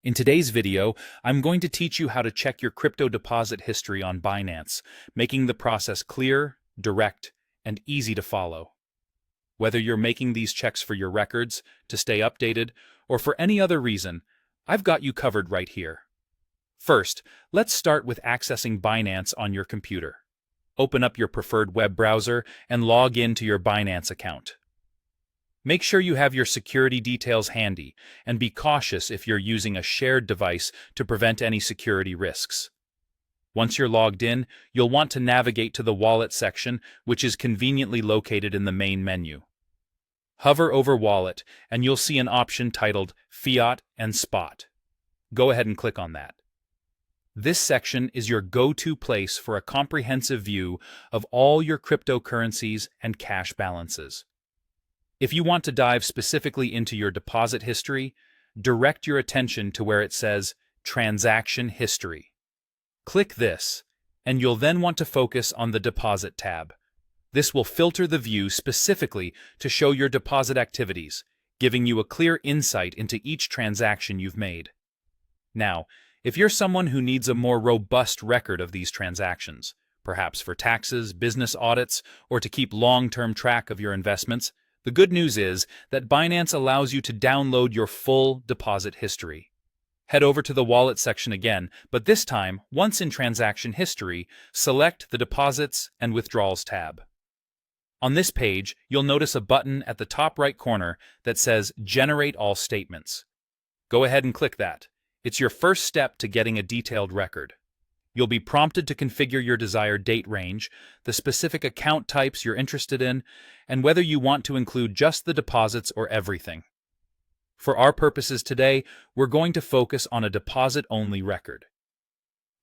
In today's video, I'm going to teach you how to check your crypto deposit history on Binance, making the process clear, direct, and easy to follow. Whether you're making these checks for your records, to stay updated, or for any other reason, I've got you covered right here. First, let's start with accessing Binance on your computer. Open up your preferred web browser and log in to your Binance account. Make sure you have your security details handy, and be cautious if you're using a shared device to prevent any security risks. Once you're logged in, you'll want to navigate to the Wallet section, which is conveniently located in the main menu. Hover over Wallet, and you'll see an option titled Fiat and Spot. Go ahead and click on that. This section is your go-to place for a comprehensive view of all your cryptocurrencies and cash balances. If you want to dive specifically into your deposit history, direct your attention to where it says Transaction History. Click this, and you'll then want to focus on the Deposit tab. This will filter the view specifically to show your deposit activities, giving you a clear insight into each transaction you've made. Now, if you're someone who needs a more robust record of these transactions, perhaps for taxes, business audits, or to keep long-term track of your investments, the good news is that Binance allows you to download your full deposit history. Head over to the Wallet section again, but this time, once in Transaction History, select the Deposits and Withdrawals tab. On this page, you'll notice a button at the top right corner that says Generate All Statements. Go ahead and click that. It's your first step to getting a detailed record. You'll be prompted to configure your desired date range, the specific account types you're interested in, and whether you want to include just the deposits or everything. For our purposes today, we're going to focus on a deposit-only record.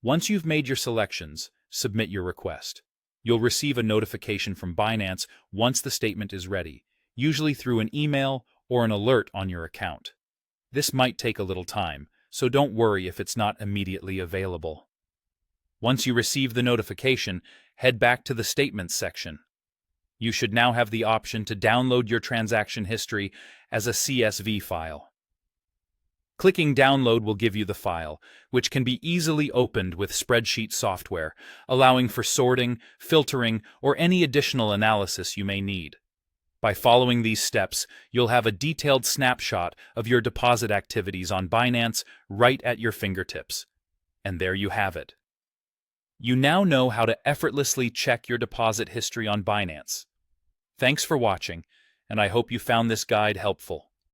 Once you've made your selections, submit your request. You'll receive a notification from Binance once the statement is ready, usually through an email or an alert on your account. This might take a little time, so don't worry if it's not immediately available. Once you receive the notification, head back to the Statements section. You should now have the option to download your transaction history as a CSV file. Clicking Download will give you the file, which can be easily opened with spreadsheet software, allowing for sorting, filtering, or any additional analysis you may need. By following these steps, you'll have a detailed snapshot of your deposit activities on Binance right at your fingertips. And there you have it. You now know how to effortlessly check your deposit history on Binance. Thanks for watching, and I hope you found this guide helpful.